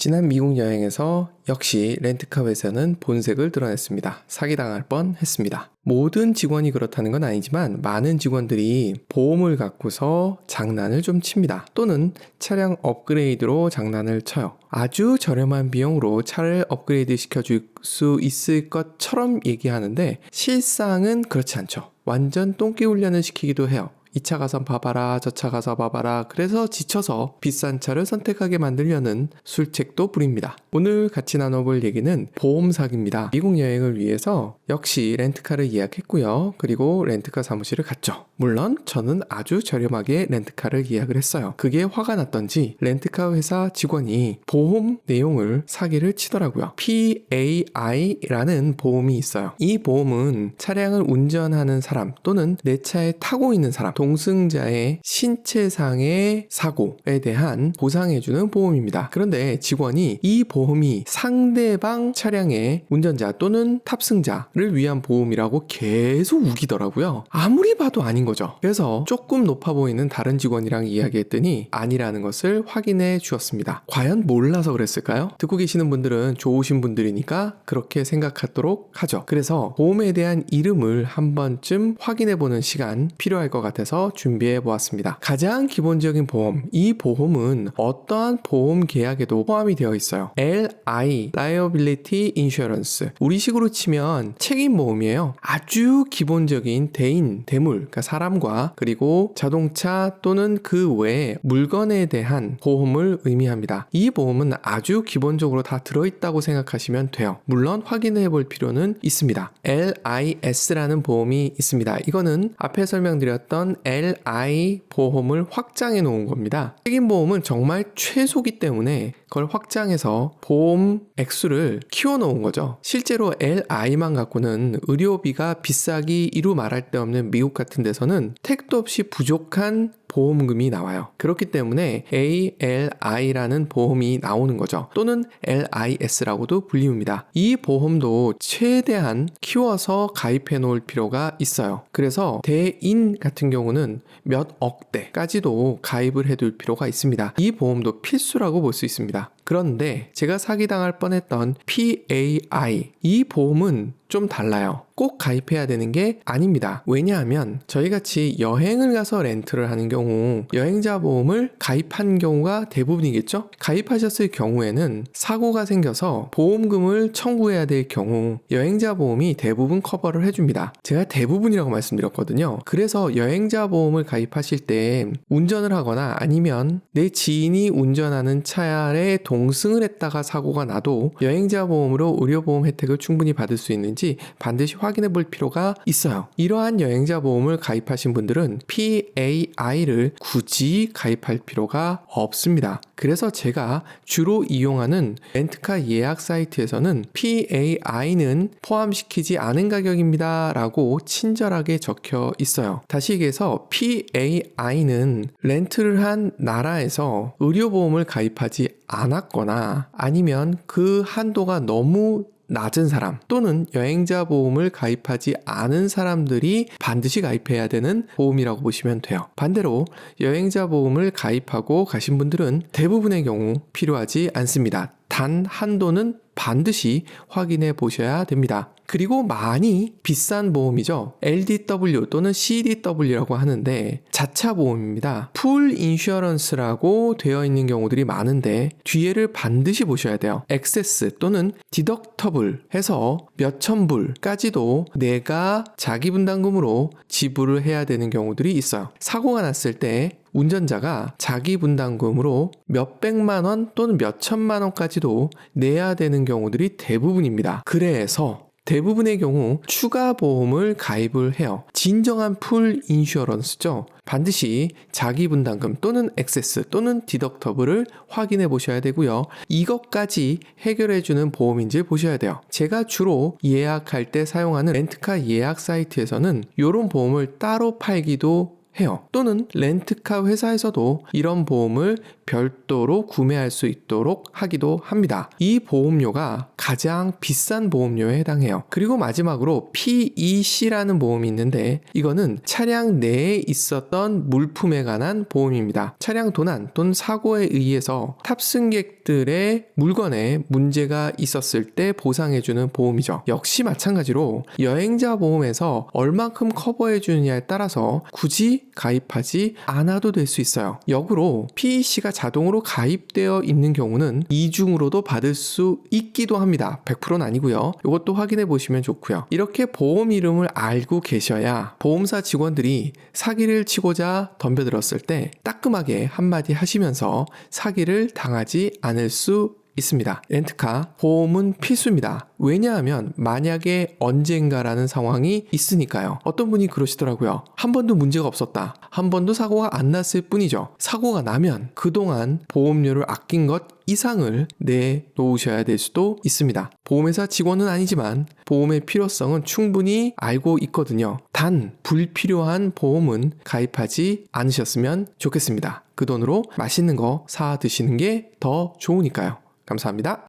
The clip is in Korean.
지난 미국 여행에서 역시 렌트카 회사는 본색을 드러냈습니다. 사기당할 뻔했습니다. 모든 직원이 그렇다는 건 아니지만 많은 직원들이 보험을 갖고서 장난을 좀 칩니다. 또는 차량 업그레이드로 장난을 쳐요. 아주 저렴한 비용으로 차를 업그레이드 시켜줄 수 있을 것처럼 얘기하는데 실상은 그렇지 않죠. 완전 똥개 훈련을 시키기도 해요. 이 차 가서 봐봐라, 저 차 가서 봐봐라. 그래서 지쳐서 비싼 차를 선택하게 만들려는 술책도 부립니다. 오늘 같이 나눠볼 얘기는 보험 사기입니다. 미국 여행을 위해서 역시 렌트카를 예약했고요. 그리고 렌트카 사무실을 갔죠. 물론 저는 아주 저렴하게 렌트카를 예약을 했어요. 그게 화가 났던지 렌트카 회사 직원이 보험 내용을 사기를 치더라고요. PAI라는 보험이 있어요. 이 보험은 차량을 운전하는 사람 또는 내 차에 타고 있는 사람, 동승자의 신체상의 사고에 대한 보상해주는 보험입니다. 그런데 직원이 이 보험이 상대방 차량의 운전자 또는 탑승자를 위한 보험이라고 계속 우기더라고요. 아무리 봐도 아닌 거죠. 그래서 조금 높아 보이는 다른 직원이랑 이야기했더니 아니라는 것을 확인해 주었습니다. 과연 몰라서 그랬을까요? 듣고 계시는 분들은 좋으신 분들이니까 그렇게 생각하도록 하죠. 그래서 보험에 대한 이름을 한 번쯤 확인해 보는 시간 필요할 것 같아서 준비해 보았습니다. 가장 기본적인 보험, 이 보험은 어떠한 보험 계약에도 포함이 되어 있어요. LI, Liability Insurance. 우리식으로 치면 책임보험이에요. 아주 기본적인 대인, 대물, 그러니까 사람과 그리고 자동차 또는 그 외에 물건에 대한 보험을 의미합니다. 이 보험은 아주 기본적으로 다 들어있다고 생각하시면 돼요. 물론 확인해 볼 필요는 있습니다. LIS라는 보험이 있습니다. 이거는 앞에 설명드렸던 LI 보험을 확장해 놓은 겁니다. 책임보험은 정말 최소기 때문에 그걸 확장해서 보험 액수를 키워 놓은 거죠. 실제로 LI만 갖고는 의료비가 비싸기 이루 말할 데 없는 미국 같은 데서는 택도 없이 부족한 보험금이 나와요. 그렇기 때문에 ALI라는 보험이 나오는 거죠. 또는 LIS라고도 불리웁니다. 이 보험도 최대한 키워서 가입해 놓을 필요가 있어요. 그래서 대인 같은 경우는 몇 억대까지도 가입을 해둘 필요가 있습니다. 이 보험도 필수라고 볼 수 있습니다. 그런데 제가 사기당할 뻔했던 PAI, 이 보험은 좀 달라요. 꼭 가입해야 되는 게 아닙니다. 왜냐하면 저희같이 여행을 가서 렌트를 하는 경우 여행자 보험을 가입한 경우가 대부분이겠죠? 가입하셨을 경우에는 사고가 생겨서 보험금을 청구해야 될 경우 여행자 보험이 대부분 커버를 해줍니다. 제가 대부분이라고 말씀드렸거든요. 그래서 여행자 보험을 가입하실 때 운전을 하거나 아니면 내 지인이 운전하는 차에 동승을 했다가 사고가 나도 여행자 보험으로 의료보험 혜택을 충분히 받을 수 있는지 반드시 확인해 볼 필요가 있어요. 이러한 여행자 보험을 가입하신 분들은 PAI를 굳이 가입할 필요가 없습니다. 그래서 제가 주로 이용하는 렌트카 예약 사이트에서는 PAI는 포함시키지 않은 가격입니다 라고 친절하게 적혀 있어요. 다시 얘기해서 PAI는 렌트를 한 나라에서 의료보험을 가입하지 않았거나 아니면 그 한도가 너무 낮은 사람 또는 여행자 보험을 가입하지 않은 사람들이 반드시 가입해야 되는 보험이라고 보시면 돼요. 반대로 여행자 보험을 가입하고 가신 분들은 대부분의 경우 필요하지 않습니다. 단 한도는 반드시 확인해 보셔야 됩니다. 그리고 많이 비싼 보험이죠. LDW 또는 CDW라고 하는데 자차 보험입니다. 풀 인슈어런스라고 되어 있는 경우들이 많은데 뒤에를 반드시 보셔야 돼요. 액세스 또는 디덕터블 해서 몇천 불까지도 내가 자기 분담금으로 지불을 해야 되는 경우들이 있어요. 사고가 났을 때 운전자가 자기 분담금으로 몇백만 원 또는 몇천만 원까지도 내야 되는 경우들이 대부분입니다. 그래서 대부분의 경우 추가 보험을 가입을 해요. 진정한 풀 인슈어런스죠. 반드시 자기 분담금 또는 액세스 또는 디덕터블을 확인해 보셔야 되고요. 이것까지 해결해주는 보험인지 보셔야 돼요. 제가 주로 예약할 때 사용하는 렌트카 예약 사이트에서는 이런 보험을 따로 팔기도 해요. 또는 렌트카 회사에서도 이런 보험을 별도로 구매할 수 있도록 하기도 합니다. 이 보험료가 가장 비싼 보험료에 해당해요. 그리고 마지막으로 PEC라는 보험이 있는데 이거는 차량 내에 있었던 물품에 관한 보험입니다. 차량 도난 또는 사고에 의해서 탑승객들의 물건에 문제가 있었을 때 보상해주는 보험이죠. 역시 마찬가지로 여행자 보험에서 얼만큼 커버해주느냐에 따라서 굳이 가입하지 않아도 될 수 있어요. 역으로 PEC가 자동으로 가입되어 있는 경우는 이중으로도 받을 수 있기도 합니다. 100%는 아니고요. 이것도 확인해 보시면 좋고요. 이렇게 보험 이름을 알고 계셔야 보험사 직원들이 사기를 치고자 덤벼들었을 때 따끔하게 한마디 하시면서 사기를 당하지 않을 수 있습니다. 렌트카 보험은 필수입니다. 왜냐하면 만약에 언젠가라는 상황이 있으니까요. 어떤 분이 그러시더라고요. 한 번도 문제가 없었다. 한 번도 사고가 안 났을 뿐이죠. 사고가 나면 그동안 보험료를 아낀 것 이상을 내놓으셔야 될 수도 있습니다. 보험회사 직원은 아니지만 보험의 필요성은 충분히 알고 있거든요. 단 불필요한 보험은 가입하지 않으셨으면 좋겠습니다. 그 돈으로 맛있는 거 사 드시는 게 더 좋으니까요. 감사합니다.